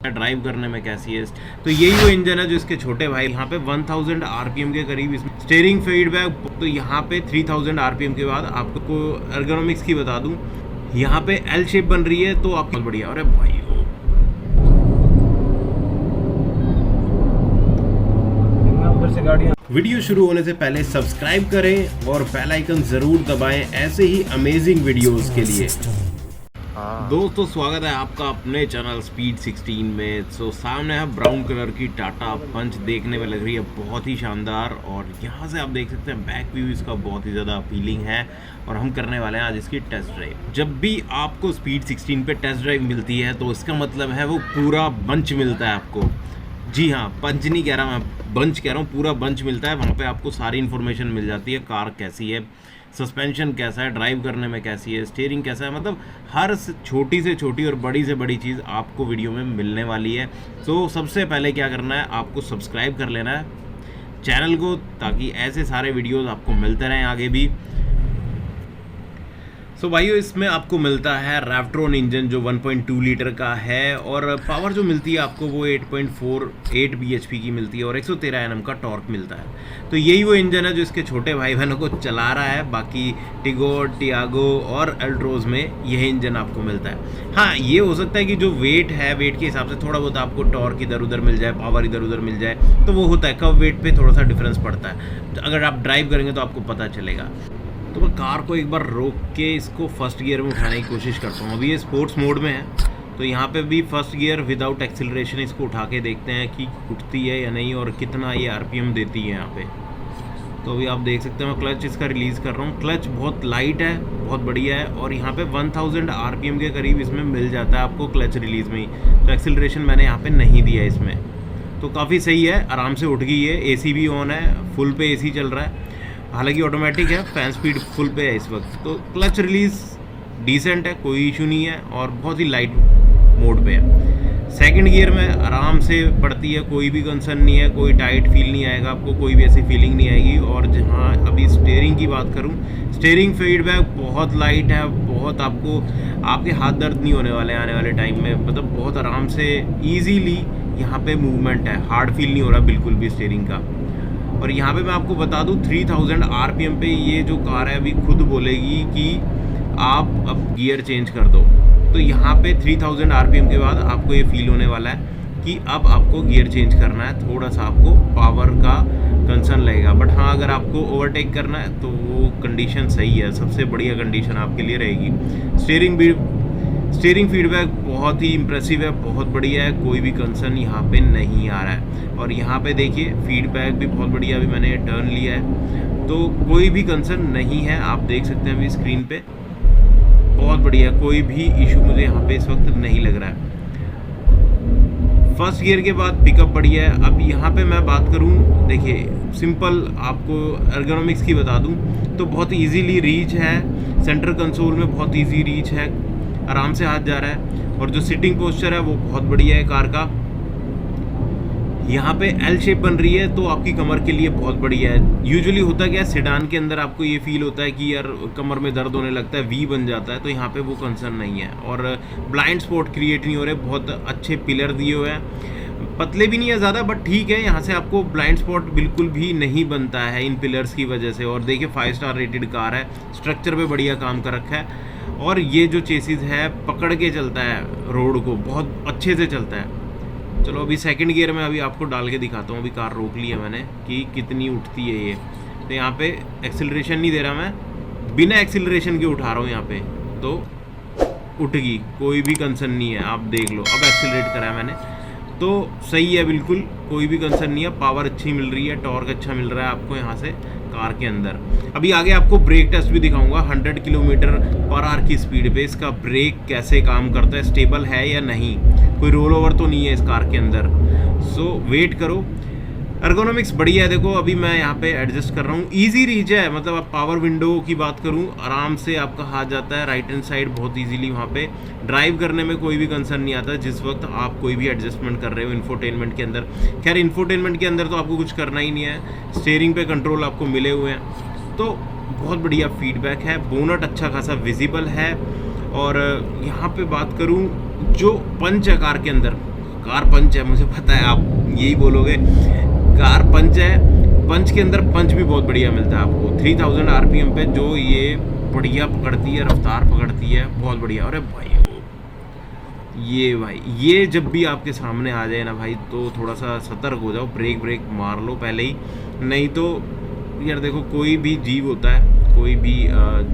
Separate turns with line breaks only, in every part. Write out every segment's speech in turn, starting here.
Drive करने में कैसी है। तो यही वो इंजन है जो इसके छोटे भाई यहाँ पे 1000 आरपीएम के करीब इसमें स्टीयरिंग फीडबैक। तो यहाँ पे 3000 आरपीएम के बाद आपको एर्गोनॉमिक्स की बता दूं, यहाँ पे एल शेप बन रही है तो आपको बढ़िया। अरे भाई वीडियो शुरू होने से पहले सब्सक्राइब करें और बेल आइकन जरूर दबाएं ऐसे ही अमेजिंग वीडियोस के लिए। दोस्तों स्वागत है आपका अपने चैनल स्पीड 16 में। तो सामने है ब्राउन कलर की टाटा पंच, देखने में लग रही है बहुत ही शानदार। और यहाँ से आप देख सकते हैं बैक व्यू इसका बहुत ही ज़्यादा अपीलिंग है और हम करने वाले हैं आज इसकी टेस्ट ड्राइव। जब भी आपको स्पीड 16 पे टेस्ट ड्राइव मिलती है तो इसका मतलब है वो पूरा बंच मिलता है आपको। जी हाँ, पंच नहीं कह रहा मैं, बंच कह रहा हूँ, पूरा बंच मिलता है। वहाँ पे आपको सारी इन्फॉर्मेशन मिल जाती है, कार कैसी है, सस्पेंशन कैसा है, ड्राइव करने में कैसी है, स्टीयरिंग कैसा है, मतलब हर छोटी से छोटी और बड़ी से बड़ी चीज़ आपको वीडियो में मिलने वाली है। तो सबसे पहले क्या करना है, आपको सब्सक्राइब कर लेना है चैनल को, ताकि ऐसे सारे वीडियोज़ आपको मिलते रहें आगे भी। सो भाइयों, इसमें आपको मिलता है रैवट्रॉन इंजन जो 1.2 लीटर का है और पावर जो मिलती है आपको वो 8.48 bhp की मिलती है और 113 Nm का टॉर्क मिलता है। तो यही वो इंजन है जो इसके छोटे भाई बहनों को चला रहा है। बाकी टिगोर, टियागो और अल्ट्रोज में यह इंजन आपको मिलता है। हाँ, ये हो सकता है कि जो वेट है, वेट के हिसाब से थोड़ा बहुत आपको टॉर्क इधर उधर मिल जाए, पावर इधर उधर मिल जाए, तो वो होता है, कब वेट पे थोड़ा सा डिफरेंस पड़ता है। तो अगर आप ड्राइव करेंगे तो आपको पता चलेगा। तो मैं कार को एक बार रोक के इसको फर्स्ट गियर में उठाने की कोशिश करता हूँ। अभी ये स्पोर्ट्स मोड में है, तो यहाँ पे भी फर्स्ट गियर विदाउट एक्सिलरेशन इसको उठा के देखते हैं कि उठती है या नहीं और कितना ये आरपीएम देती है यहाँ पे। तो अभी आप देख सकते हैं मैं क्लच इसका रिलीज़ कर रहा हूँ। क्लच बहुत लाइट है, बहुत बढ़िया है और यहाँ पे 1000 आरपीएम के करीब इसमें मिल जाता है आपको क्लच रिलीज़ में ही। तो एक्सिलरेशन मैंने यहाँ पर नहीं दिया इसमें, तो काफ़ी सही है, आराम से उठ गई है। AC भी ऑन है, फुल पे AC चल रहा है, हालांकि ऑटोमेटिक है, फैन स्पीड फुल पे है इस वक्त। तो क्लच रिलीज डिसेंट है, कोई इशू नहीं है और बहुत ही लाइट मोड पे है। सेकंड गियर में आराम से पड़ती है, कोई भी कंसर्न नहीं है, कोई टाइट फील नहीं आएगा आपको, कोई भी ऐसी फीलिंग नहीं आएगी। और जहाँ अभी स्टीयरिंग की बात करूँ, स्टीयरिंग फीडबैक बहुत लाइट है, बहुत आपको आपके हाथ दर्द नहीं होने वाले आने वाले टाइम में, मतलब बहुत आराम से ईजीली यहाँ पे मूवमेंट है, हार्ड फील नहीं हो रहा बिल्कुल भी स्टीयरिंग का। और यहाँ पे मैं आपको बता दूँ 3000 आरपीएम पे ये जो कार है अभी खुद बोलेगी कि आप अब गियर चेंज कर दो। तो यहाँ पे 3000 आरपीएम के बाद आपको ये फील होने वाला है कि अब आपको गियर चेंज करना है, थोड़ा सा आपको पावर का कंसर्न लगेगा। बट हाँ, अगर आपको ओवरटेक करना है तो वो कंडीशन सही है, सबसे बढ़िया कंडीशन आपके लिए रहेगी। स्टीयरिंग फीडबैक बहुत ही इम्प्रेसिव है, बहुत बढ़िया है, कोई भी कंसर्न यहाँ पे नहीं आ रहा है। और यहाँ पे देखिए फीडबैक भी बहुत बढ़िया, अभी मैंने टर्न लिया है तो कोई भी कंसर्न नहीं है, आप देख सकते हैं अभी स्क्रीन पे, बहुत बढ़िया, कोई भी इशू मुझे यहाँ पे इस वक्त नहीं लग रहा है। फर्स्ट गियर के बाद पिकअप बढ़िया है। अब यहाँ पे मैं बात करूँ, देखिए सिंपल आपको एर्गोनॉमिक्स की बता दूँ तो बहुत ईजीली रीच है, सेंटर कंसोल में बहुत ईजी रीच है, आराम से हाथ जा रहा है। और जो सिटिंग पोस्चर है वो बहुत बढ़िया है कार का। यहाँ पे एल शेप बन रही है तो आपकी कमर के लिए बहुत बढ़िया है। यूजुअली होता क्या है, सेडान के अंदर आपको ये फील होता है कि यार कमर में दर्द होने लगता है, वी बन जाता है, तो यहाँ पे वो कंसर्न नहीं है। और ब्लाइंड स्पॉट क्रिएट नहीं हो रहे, बहुत अच्छे पिलर दिए हुए हैं, पतले भी नहीं है ज़्यादा, बट ठीक है, यहाँ से आपको ब्लाइंड स्पॉट बिल्कुल भी नहीं बनता है इन पिलर्स की वजह से। और देखिए 5 स्टार रेटेड कार है, स्ट्रक्चर पे बढ़िया काम कर रखा है और ये जो चेसिस है पकड़ के चलता है रोड को, बहुत अच्छे से चलता है। चलो अभी सेकंड गियर में अभी आपको डाल के दिखाता हूँ। अभी कार रोक ली है मैंने कि कितनी उठती है ये। तो यहाँ पे एक्सिलरेशन नहीं दे रहा मैं, बिना एक्सिलरेशन के उठा रहा हूँ यहाँ पे, तो उठ गई, कोई भी कंसर्न नहीं है, आप देख लो। अब एक्सिलरेट करा है मैंने तो सही है, बिल्कुल कोई भी कंसर्न नहीं है, पावर अच्छी मिल रही है, टॉर्क अच्छा मिल रहा है आपको यहाँ से कार के अंदर। अभी आगे आपको ब्रेक टेस्ट भी दिखाऊंगा, 100 km/h की स्पीड पे इसका ब्रेक कैसे काम करता है, स्टेबल है या नहीं, कोई रोल ओवर तो नहीं है इस कार के अंदर। सो वेट करो। एर्गोनॉमिक्स बढ़िया है, देखो अभी मैं यहाँ पे एडजस्ट कर रहा हूँ, इजी रीच है, मतलब आप पावर विंडो की बात करूँ आराम से आपका हाथ जाता है राइट हैंड साइड बहुत इजीली। वहाँ पे ड्राइव करने में कोई भी कंसर्न नहीं आता जिस वक्त आप कोई भी एडजस्टमेंट कर रहे हो इंफोटेनमेंट के अंदर। खैर इंफोटेनमेंट के अंदर तो आपको कुछ करना ही नहीं है, स्टीयरिंग पे कंट्रोल आपको मिले हुए हैं, तो बहुत बढ़िया फीडबैक है। बोनट अच्छा खासा विजिबल है। और यहाँ पे बात करूँ जो पंच है कार के अंदर, कार पंच है, मुझे पता है आप यही बोलोगे, कार पंच है। पंच के अंदर पंच भी बहुत बढ़िया मिलता है आपको 3000 RPM पे, जो ये बढ़िया पकड़ती है, रफ्तार पकड़ती है बहुत बढ़िया। अरे भाई ये जब भी आपके सामने आ जाए ना भाई, तो थोड़ा सा सतर्क हो जाओ, ब्रेक मार लो पहले ही, नहीं तो यार देखो कोई भी जीव होता है, कोई भी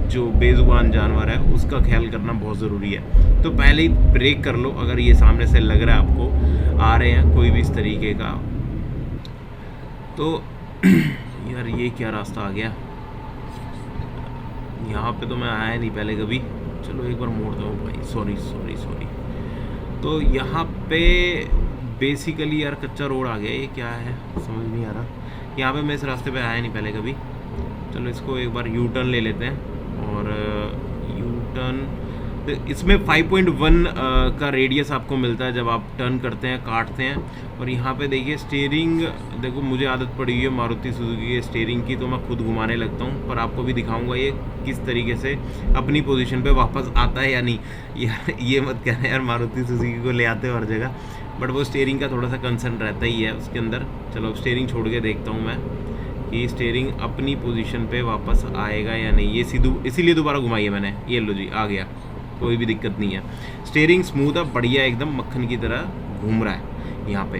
जो बेजुबान जानवर है उसका ख्याल करना बहुत ज़रूरी है। तो पहले ही ब्रेक कर लो अगर ये सामने से लग रहा है आपको आ रहे हैं कोई भी इस तरीके का। तो यार ये क्या रास्ता आ गया, यहाँ पे तो मैं आया नहीं पहले कभी। चलो एक बार मोड़ दो भाई, सॉरी। तो यहाँ पे बेसिकली यार कच्चा रोड आ गया, ये क्या है समझ नहीं आ रहा। यहाँ पे मैं इस रास्ते पे आया नहीं पहले कभी। चलो इसको एक बार यू टर्न ले लेते हैं, और यू टर्न इसमें 5.1 का रेडियस आपको मिलता है जब आप टर्न करते हैं, काटते हैं। और यहाँ पे देखिए स्टीयरिंग, देखो मुझे आदत पड़ी हुई है मारुति सुजुकी के स्टीयरिंग की, तो मैं खुद घुमाने लगता हूँ, पर आपको भी दिखाऊंगा ये किस तरीके से अपनी पोजीशन पे वापस आता है या नहीं। यार ये मत कहना यार मारुति सुजुकी को ले आते हो हर जगह, बट वो स्टीयरिंग का थोड़ा सा कंसर्न रहता ही है उसके अंदर। चलो अब स्टीयरिंग छोड़ के देखता हूँ मैं कि स्टीयरिंग अपनी पोजीशन पे वापस आएगा या नहीं। ये इसीलिए दोबारा घुमाई है मैंने, ये लो जी आ गया, कोई भी दिक्कत नहीं है। स्टीयरिंग स्मूथ है, बढ़िया एकदम मक्खन की तरह घूम रहा है यहाँ पे।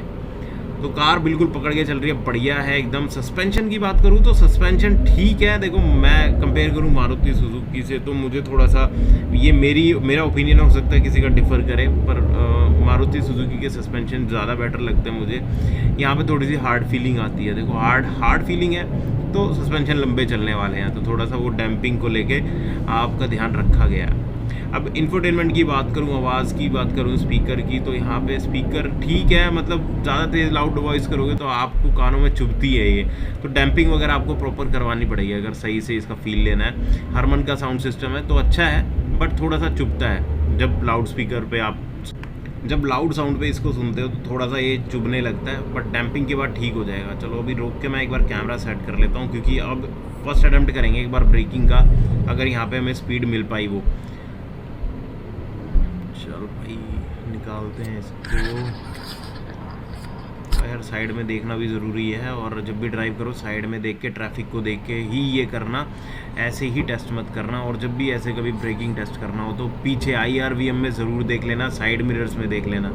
तो कार बिल्कुल पकड़ के चल रही है, बढ़िया है एकदम। सस्पेंशन की बात करूँ तो सस्पेंशन ठीक है। देखो मैं कंपेयर करूँ मारुति सुजुकी से तो मुझे थोड़ा सा ये मेरा ओपिनियन हो सकता है किसी का डिफ़र करे, पर मारुति सुजुकी के सस्पेंशन ज़्यादा बेटर लगते हैं मुझे। यहाँ पे थोड़ी सी हार्ड फीलिंग आती है, देखो हार्ड फीलिंग है, तो सस्पेंशन लंबे चलने वाले हैं, तो थोड़ा सा वो डैम्पिंग को लेके आपका ध्यान रखा गया है। अब इंफोटेनमेंट की बात करूँ, आवाज़ की बात करूँ, स्पीकर की, तो यहाँ पे स्पीकर ठीक है, मतलब ज़्यादा तेज़ लाउड वॉइस करोगे तो आपको कानों में चुभती है ये, तो डैम्पिंग वगैरह आपको प्रॉपर करवानी पड़ेगी अगर सही से इसका फील लेना है। हरमन का साउंड सिस्टम है तो अच्छा है, बट थोड़ा सा चुभता है जब लाउड स्पीकर पे आप जब लाउड साउंड पे इसको सुनते हो तो थोड़ा सा ये चुभने लगता है, बट डैम्पिंग के बाद ठीक हो जाएगा। चलो अभी रोक के मैं एक बार कैमरा सेट कर लेता हूँ, क्योंकि अब फर्स्ट अटेम्प्ट करेंगे एक बार ब्रेकिंग का, अगर यहाँ पे हमें स्पीड मिल पाई वो। चलो भाई निकालते हैं इसको। यार साइड में देखना भी ज़रूरी है, और जब भी ड्राइव करो साइड में देख के, ट्रैफिक को देख के ही ये करना, ऐसे ही टेस्ट मत करना। और जब भी ऐसे कभी ब्रेकिंग टेस्ट करना हो तो पीछे IRVM में ज़रूर देख लेना, साइड मिरर्स में देख लेना।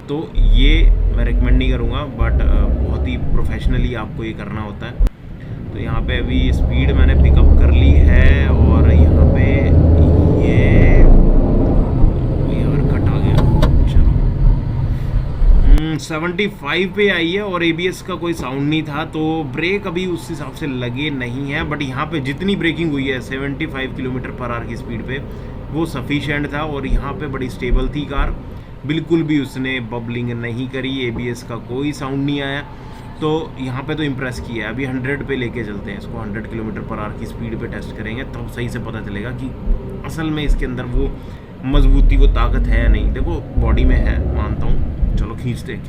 तो ये मैं रिकमेंड नहीं करूँगा, बट बहुत ही प्रोफेशनली आपको ये करना होता है। तो यहाँ पे अभी स्पीड मैंने पिकअप कर ली है, और यहाँ पे ये 75 पे आई है, और ABS का कोई साउंड नहीं था, तो ब्रेक अभी उस हिसाब से लगे नहीं है। बट यहाँ पे जितनी ब्रेकिंग हुई है 75 km/h की स्पीड पे, वो सफिशिएंट था, और यहाँ पे बड़ी स्टेबल थी कार, बिल्कुल भी उसने बबलिंग नहीं करी, ABS का कोई साउंड नहीं आया। तो यहाँ पे तो इम्प्रेस किया है। अभी 100 पे लेके चलते हैं इसको, 100 km/h की स्पीड पे टेस्ट करेंगे, तब सही से पता चलेगा कि असल में इसके अंदर वो मजबूती, वो ताकत है या नहीं। देखो बॉडी में है, मानता हूँ। चलो खींचते हैं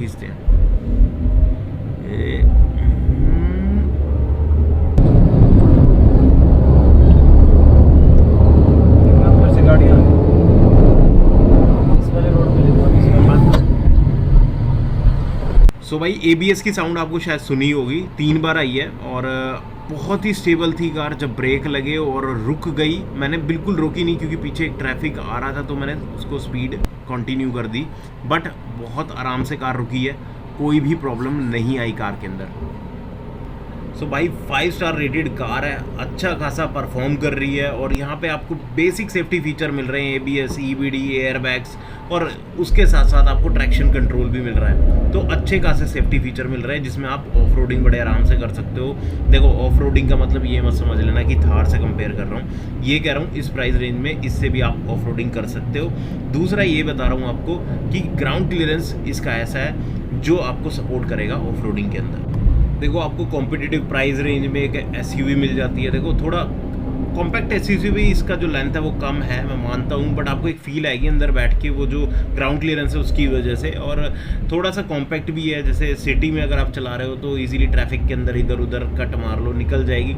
सो भाई ABS की साउंड आपको शायद सुनी होगी, 3 बार आई है, और बहुत ही स्टेबल थी कार। जब ब्रेक लगे और रुक गई, मैंने बिल्कुल रोकी नहीं क्योंकि पीछे एक ट्रैफिक आ रहा था, तो मैंने उसको स्पीड कंटिन्यू कर दी, बट बहुत आराम से कार रुकी है, कोई भी प्रॉब्लम नहीं आई कार के अंदर। सो भाई 5 स्टार रेटेड कार है, अच्छा खासा परफॉर्म कर रही है, और यहाँ पे आपको बेसिक सेफ्टी फीचर मिल रहे हैं, ABS, EBD, एयरबैग्स, और उसके साथ साथ आपको ट्रैक्शन कंट्रोल भी मिल रहा है। तो अच्छे खासे सेफ्टी फीचर मिल रहे हैं, जिसमें आप ऑफ रोडिंग बड़े आराम से कर सकते हो। देखो ऑफ रोडिंग का मतलब ये मत समझ लेना कि थार से कंपेयर कर रहा हूँ, ये कह रहा हूँ इस प्राइस रेंज में इससे भी आप ऑफ रोडिंग कर सकते हो। दूसरा ये बता रहा हूँ आपको कि ग्राउंड क्लियरेंस इसका ऐसा है जो आपको सपोर्ट करेगा ऑफ रोडिंग के अंदर। देखो आपको कॉम्पिटिटिव प्राइस रेंज में एक SUV मिल जाती है। देखो थोड़ा कॉम्पैक्ट SUV भी, इसका जो लेंथ है वो कम है, मैं मानता हूँ, बट आपको एक फील आएगी अंदर बैठ के, वो जो ग्राउंड क्लियरेंस है उसकी वजह से, और थोड़ा सा कॉम्पैक्ट भी है। जैसे सिटी में अगर आप चला रहे हो तो इजीली ट्रैफिक के अंदर इधर उधर कट मार लो, निकल जाएगी,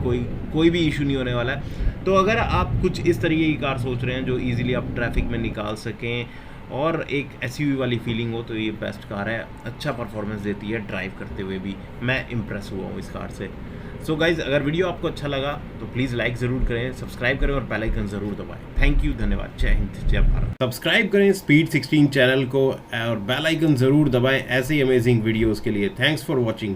कोई भी इशू नहीं होने वाला है। तो अगर आप कुछ इस तरीके की कार सोच रहे हैं जो ईजिली आप ट्रैफिक में निकाल सकें, और एक एसयूवी वाली फीलिंग हो तो ये बेस्ट कार है, अच्छा परफॉर्मेंस देती है, ड्राइव करते हुए भी मैं इम्प्रेस हुआ हूँ इस कार से। सो गाइज, अगर वीडियो आपको अच्छा लगा तो प्लीज़ लाइक ज़रूर करें, सब्सक्राइब करें और बेल आइकन ज़रूर दबाएं। थैंक यू, धन्यवाद, जय हिंद जय भारत। सब्सक्राइब करें स्पीड 16 चैनल को और बेल आइकन ज़रूर दबाएं ऐसे ही अमेजिंग वीडियोज़ के लिए। Thanks for watching.